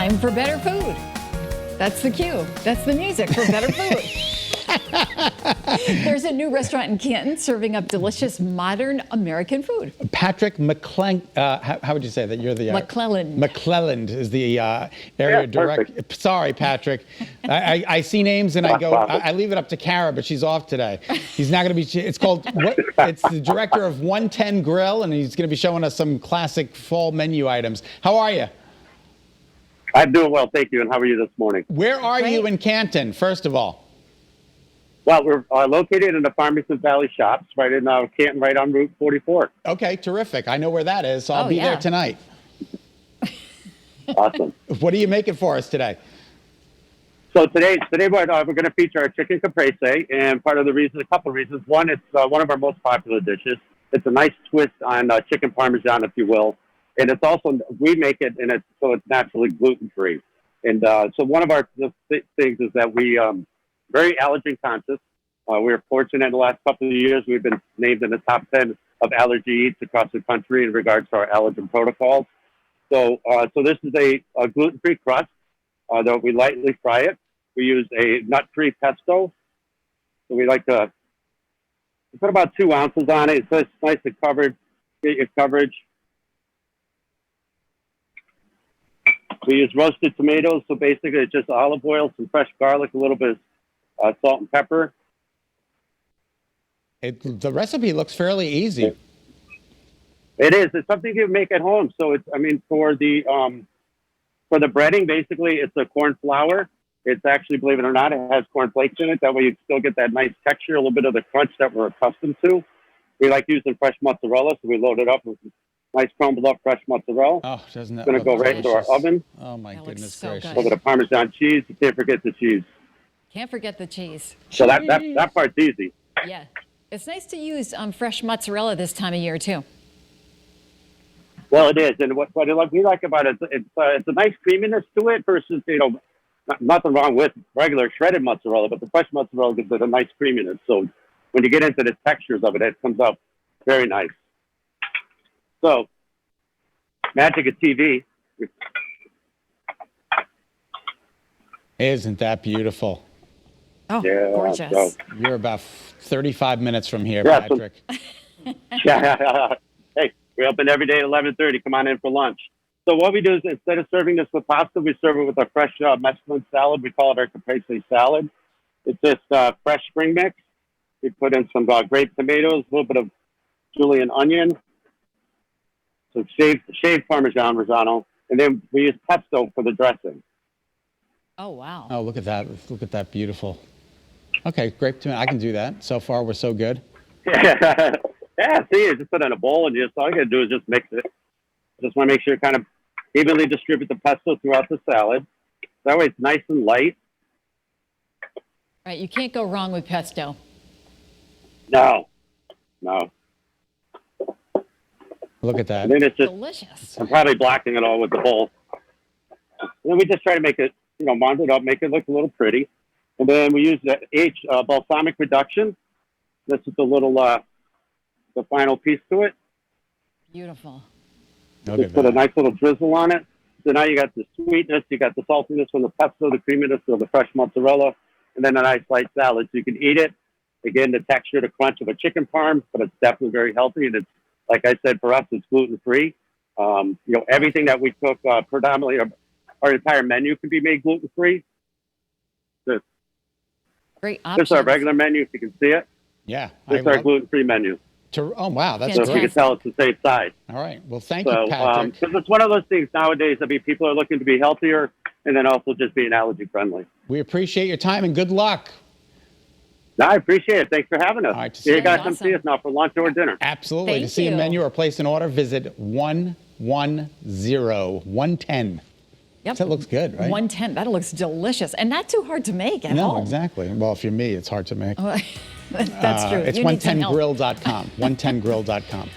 time for better food. That's the cue. That's the music for better food. There's a new restaurant in Canton serving up delicious modern American food. Patrick McClelland, how would you say that? You're the McClelland. McClelland is the area director. Sorry, Patrick. I see names and I go. I leave it up to Kara, but she's off today. He's not going to be. It's called. It's the director of 110 Grill, and he's going to be showing us some classic fall menu items. How are you? I'm doing well, thank you. And how are you this morning? Where are you in Canton, first of all? Well, we're located in the Farmington Valley shops, right in Canton, right on Route 44. Okay, terrific. I know where that is, so I'll be there tonight. Awesome. What are you making for us today? So today we're going to feature our chicken caprese, and part of the reason, a couple of reasons. One, it's one of our most popular dishes. It's a nice twist on chicken parmesan, if you will, and it's also we make it, and it's naturally gluten free. And so one of our things is that we very allergen conscious. We're fortunate in the last couple of years we've been named in the top 10 of allergy eats across the country in regards to our allergen protocols. So this is a gluten-free crust. That we lightly fry it. We use a nut-free pesto. So we like to put about 2 ounces on it. So it's nice and covered. Get your coverage. We use roasted tomatoes. So basically it's just olive oil, some fresh garlic, a little bit of salt and pepper. The recipe looks fairly easy. It is. It's something you make at home. So it's, for the breading, basically it's a corn flour. It's actually, believe it or not, it has corn flakes in it. That way you still get that nice texture, a little bit of the crunch that we're accustomed to. We like using fresh mozzarella, so we load it up with nice crumbled up fresh mozzarella. Oh, doesn't that It's going to go right into our oven. Oh my goodness so gracious. good. A little bit of Parmesan cheese. You can't forget the cheese. Can't forget the cheese. So that part's easy. Yeah. It's nice to use fresh mozzarella this time of year, too. Well, it is. And what we like about it, it's a nice creaminess to it versus, nothing wrong with regular shredded mozzarella, but the fresh mozzarella gives it a nice creaminess. So when you get into the textures of it, it comes out very nice. So, magic of TV. Isn't that beautiful? Oh, Yeah, gorgeous. so- You're about 35 minutes from here, Yeah, Patrick. Yeah. Hey, we open every day at 11:30. Come on in for lunch. So what we do is instead of serving this with pasta, we serve it with a fresh McClelland salad. We call it our Caprese salad. It's just fresh spring mix. We put in some grape tomatoes, a little bit of julienne onion, some shaved Parmesan Reggiano, and then we use pesto for the dressing. Oh, wow. Oh, look at that. Look at that beautiful. Okay, grape tomato. I can do that. So far, we're so good. Yeah, see, you just put it in a bowl, and all you got to do is just mix it. Just want to make sure you kind of evenly distribute the pesto throughout the salad. That way it's nice and light. Right, you can't go wrong with pesto. No. Look at that. And then it's just, Delicious. I'm probably blocking it all with the bowl. And then we just try to make it, mound it up, make it look a little pretty. And then we use the balsamic reduction. This is the little, the final piece to it. Beautiful. Look Just at put a that. nice little drizzle on it. So now you got the sweetness, you got the saltiness from the pesto, the creaminess of the fresh mozzarella, and then a nice light salad. So you can eat it. Again, the texture, the crunch of a chicken parm, but it's definitely very healthy. And it's, like I said, for us, it's gluten-free. Everything that we cook, predominantly, our entire menu can be made gluten-free. Great This option. is our regular menu, if you can see it. Yeah. This is our gluten-free menu. Oh, wow. That's So great. you can tell it's the same size. All right. Well, thank So, you, Patrick. because it's one of those things nowadays. People are looking to be healthier and then also just being allergy friendly. We appreciate your time and good luck. No, I appreciate it. Thanks for having us. All right, You guys come awesome. see us now for lunch or dinner. Absolutely. Thank To see a you. menu or place an order, visit 110. Yep. That looks good, right? 110. That looks delicious and not too hard to make at No, home. exactly. Well, if you're me, it's hard to make. That's true. It's You need some help. 110grill.com. 110grill.com.